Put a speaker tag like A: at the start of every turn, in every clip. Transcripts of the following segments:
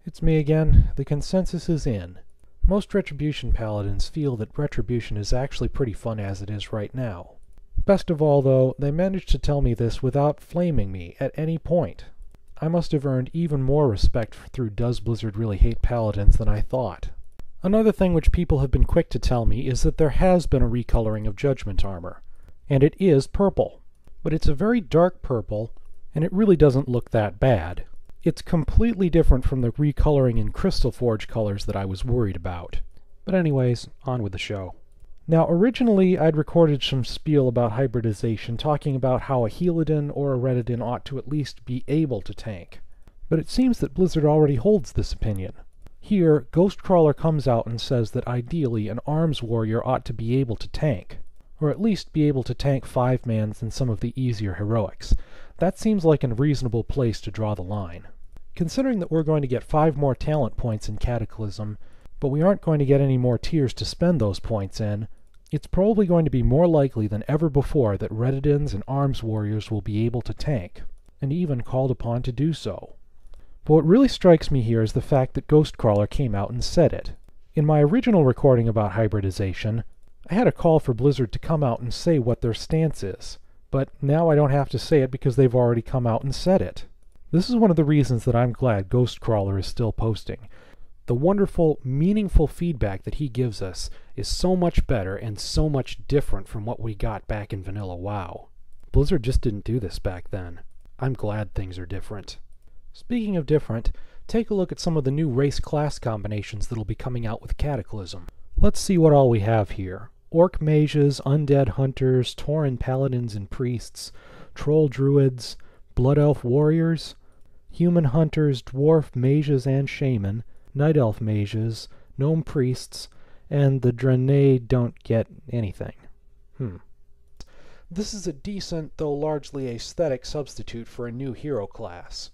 A: It's me again. The consensus is in. Most Retribution Paladins feel that Retribution is actually pretty fun as it is right now. Best of all, though, they managed to tell me this without flaming me at any point. I must have earned even more respect through Does Blizzard Really Hate Paladins than I thought. Another thing which people have been quick to tell me is that there has been a recoloring of Judgment armor, and it is purple. But it's a very dark purple, and it really doesn't look that bad. It's completely different from the recoloring in Crystal Forge colors that I was worried about. But anyways, on with the show. Now, originally I'd recorded some spiel about hybridization, talking about how a Healadin or a Redidin ought to at least be able to tank. But it seems that Blizzard already holds this opinion. Here, Ghostcrawler comes out and says that ideally an arms warrior ought to be able to tank, or at least be able to tank 5-mans in some of the easier heroics. That seems like a reasonable place to draw the line. Considering that we're going to get 5 more talent points in Cataclysm, but we aren't going to get any more tiers to spend those points in, it's probably going to be more likely than ever before that Redidins and arms warriors will be able to tank, and even called upon to do so. But what really strikes me here is the fact that Ghostcrawler came out and said it. In my original recording about hybridization, I had a call for Blizzard to come out and say what their stance is, but now I don't have to say it because they've already come out and said it. This is one of the reasons that I'm glad Ghostcrawler is still posting. The wonderful, meaningful feedback that he gives us is so much better and so much different from what we got back in Vanilla WoW. Blizzard just didn't do this back then. I'm glad things are different. Speaking of different, take a look at some of the new race-class combinations that'll be coming out with Cataclysm. Let's see what all we have here. Orc mages, undead hunters, Tauren paladins and priests, troll druids, blood elf warriors, human hunters, dwarf mages and shaman, night elf mages, gnome priests, and the Draenei don't get anything. This is a decent, though largely aesthetic substitute for a new hero class.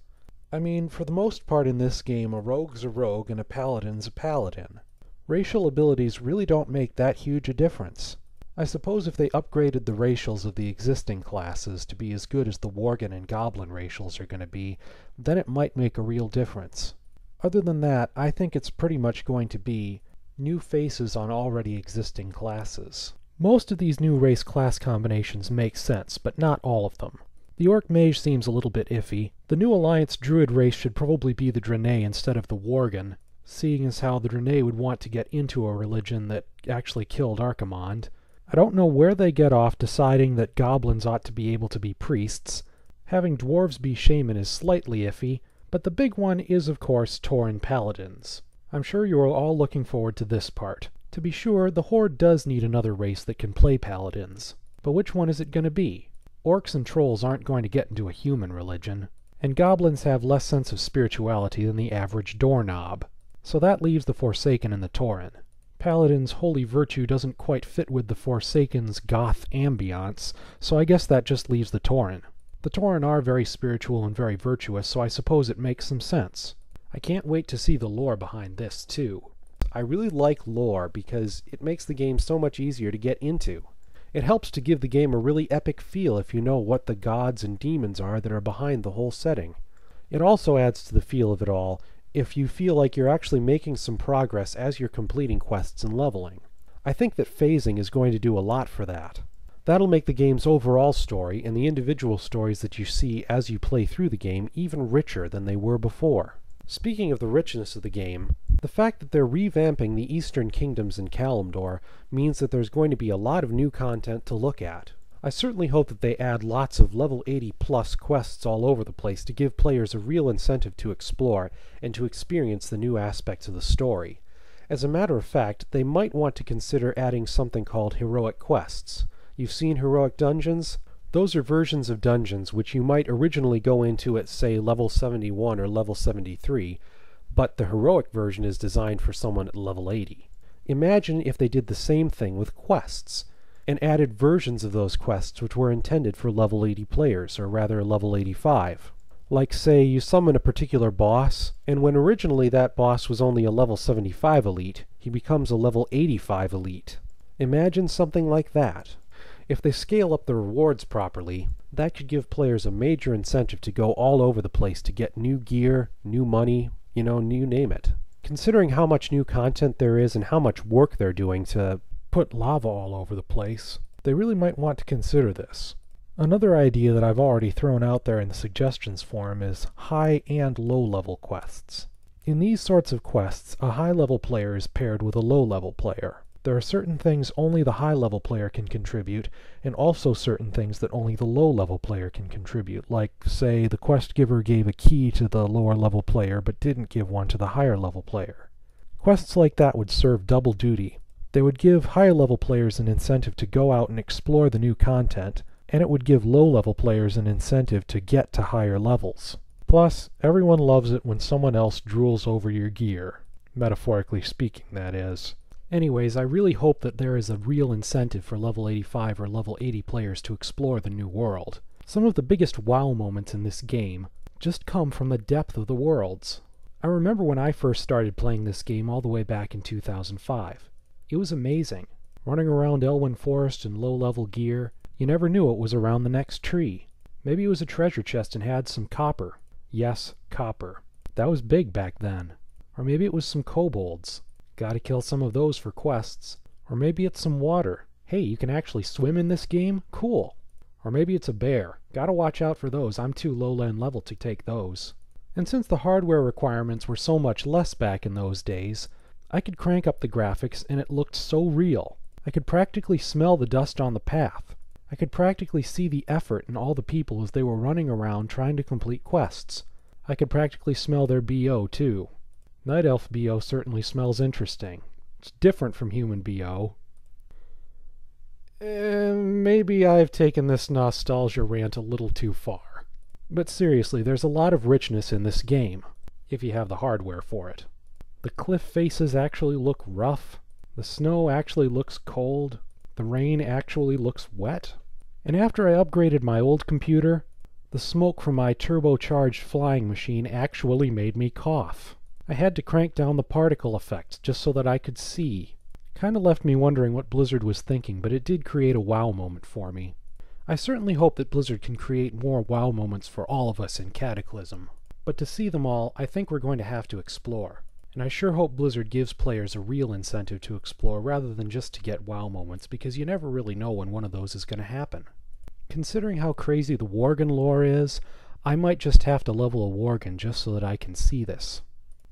A: I mean, for the most part in this game, a rogue's a rogue and a paladin's a paladin. Racial abilities really don't make that huge a difference. I suppose if they upgraded the racials of the existing classes to be as good as the Worgen and Goblin racials are going to be, then it might make a real difference. Other than that, I think it's pretty much going to be new faces on already existing classes. Most of these new race-class combinations make sense, but not all of them. The Orc Mage seems a little bit iffy. The new Alliance Druid race should probably be the Draenei instead of the Worgen, seeing as how the Draenei would want to get into a religion that actually killed Archimonde. I don't know where they get off deciding that goblins ought to be able to be priests. Having dwarves be shaman is slightly iffy, but the big one is of course Tauren paladins. I'm sure you are all looking forward to this part. To be sure, the Horde does need another race that can play paladins. But which one is it going to be? Orcs and trolls aren't going to get into a human religion, and goblins have less sense of spirituality than the average doorknob. So that leaves the Forsaken and the Tauren. Paladin's holy virtue doesn't quite fit with the Forsaken's goth ambiance, so I guess that just leaves the Tauren. The Tauren are very spiritual and very virtuous, so I suppose it makes some sense. I can't wait to see the lore behind this, too. I really like lore because it makes the game so much easier to get into. It helps to give the game a really epic feel if you know what the gods and demons are that are behind the whole setting. It also adds to the feel of it all if you feel like you're actually making some progress as you're completing quests and leveling. I think that phasing is going to do a lot for that. That'll make the game's overall story and the individual stories that you see as you play through the game even richer than they were before. Speaking of the richness of the game, the fact that they're revamping the Eastern Kingdoms in Kalimdor means that there's going to be a lot of new content to look at. I certainly hope that they add lots of level 80 plus quests all over the place to give players a real incentive to explore and to experience the new aspects of the story. As a matter of fact, they might want to consider adding something called heroic quests. You've seen heroic dungeons? Those are versions of dungeons which you might originally go into at, say, level 71 or level 73, but the heroic version is designed for someone at level 80. Imagine if they did the same thing with quests, and added versions of those quests which were intended for level 80 players, or rather level 85. Like, say, you summon a particular boss, and when originally that boss was only a level 75 elite, he becomes a level 85 elite. Imagine something like that. If they scale up the rewards properly, that could give players a major incentive to go all over the place to get new gear, new money,
B: you name it. Considering how much new content there is and how much work they're doing to
A: put lava all over the place, they really might want to consider this. Another idea that I've already thrown out there in the suggestions forum is high and low level quests. In these sorts of quests, a high level player is paired with a low level player. There are certain things only the high level player can contribute, and also certain things that only the low level player can contribute, like, say, the quest giver gave a key to the lower level player but didn't give one to the higher level player. Quests like that would serve double duty. They would give higher level players an incentive to go out and explore the new content, and it would give low level players an incentive to get to higher levels. Plus, everyone loves it when someone else drools over your gear. Metaphorically speaking, that is. Anyways, I really hope that there is a real incentive for level 85 or level 80 players to explore the new world. Some of the biggest wow moments in this game just come from the depth of the worlds. I remember when I first started playing this game all the way back in 2005. It was amazing. Running around Elwyn Forest in low-level gear, you never knew it was around the next tree. Maybe it was a treasure chest and had some copper. Yes, copper. That was big back then. Or maybe it was some kobolds. Gotta kill some of those for quests. Or maybe it's some water. Hey, you can actually swim in this game? Cool. Or maybe it's a bear. Gotta watch out for those. I'm too low-end level to take those. And since the hardware requirements were so much less back in those days, I could crank up the graphics and it looked so real. I could practically smell the dust on the path. I could practically see the effort in all the people as they were running around trying to complete quests. I could practically smell their BO too. Night Elf BO certainly smells interesting. It's different from human BO. Maybe I've taken this nostalgia rant a little too far. But seriously, there's a lot of richness in this game, if you have the hardware for it. The cliff faces actually look rough. The snow actually looks cold. The rain actually looks wet. And after I upgraded my old computer, the smoke from my turbocharged flying machine actually made me cough. I had to crank down the particle effect just so that I could see. Kinda left me wondering what Blizzard was thinking, but it did create a wow moment for me. I certainly hope that Blizzard can create more wow moments for all of us in Cataclysm. But to see them all, I think we're going to have to explore. And I sure hope Blizzard gives players a real incentive to explore rather than just to get wow moments, because you never really know when one of those is going to happen. Considering how crazy the Worgen lore is, I might just have to level a Worgen just so that I can see this.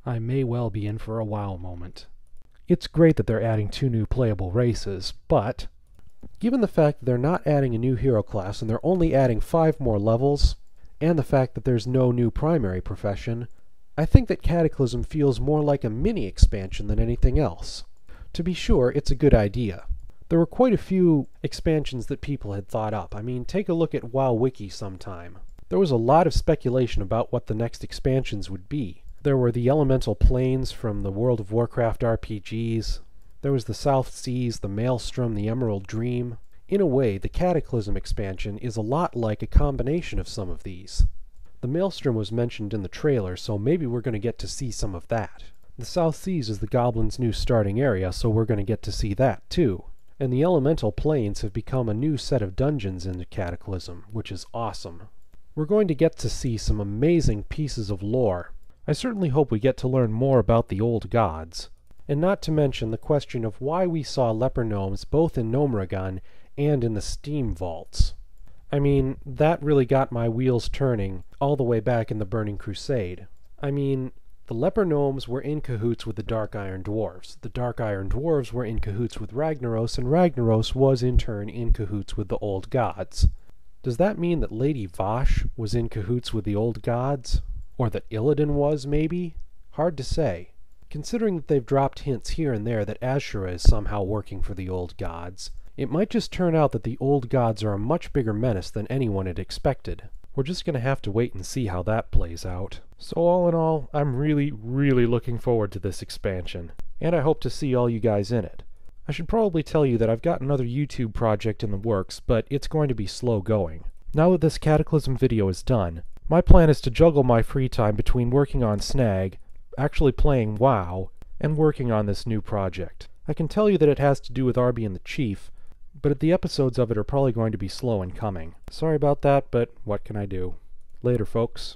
A: I may well be in for a wow moment. It's great that they're adding 2 new playable races, but given the fact that they're not adding a new hero class and they're only adding 5 more levels, and the fact that there's no new primary profession, I think that Cataclysm feels more like a mini-expansion than anything else. To be sure, it's a good idea. There were quite a few expansions that people had thought up. I mean, take a look at WoW Wiki sometime. There was a lot of speculation about what the next expansions would be. There were the elemental planes from the World of Warcraft RPGs. There was the South Seas, the Maelstrom, the Emerald Dream. In a way, the Cataclysm expansion is a lot like a combination of some of these. The Maelstrom was mentioned in the trailer, so maybe we're going to get to see some of that. The South Seas is the Goblins' new starting area, so we're going to get to see that too. And the elemental planes have become a new set of dungeons in the Cataclysm, which is awesome. We're going to get to see some amazing pieces of lore. I certainly hope we get to learn more about the old gods. And not to mention the question of why we saw leper gnomes both in Gnomragon and in the Steam Vaults. I mean, that really got my wheels turning all the way back in the Burning Crusade. I mean, the leper gnomes were in cahoots with the Dark Iron Dwarves. The Dark Iron Dwarves were in cahoots with Ragnaros, and Ragnaros was in turn in cahoots with the old gods. Does that mean that Lady Vosh was in cahoots with the old gods? Or that Illidan was, maybe? Hard to say. Considering that they've dropped hints here and there that Ashura is somehow working for the old gods, it might just turn out that the old gods are a much bigger menace than anyone had expected. We're just going to have to wait and see how that plays out. So all in all, I'm really looking forward to this expansion, and I hope to see all you guys in it. I should probably tell you that I've got another YouTube project in the works, but it's going to be slow going. Now that this Cataclysm video is done, my plan is to juggle my free time between working on Snag, actually playing WoW, and working on this new project. I can tell you that it has to do with Arby and the Chief, but the episodes of it are probably going to be slow in coming. Sorry about that, but what can I do? Later, folks.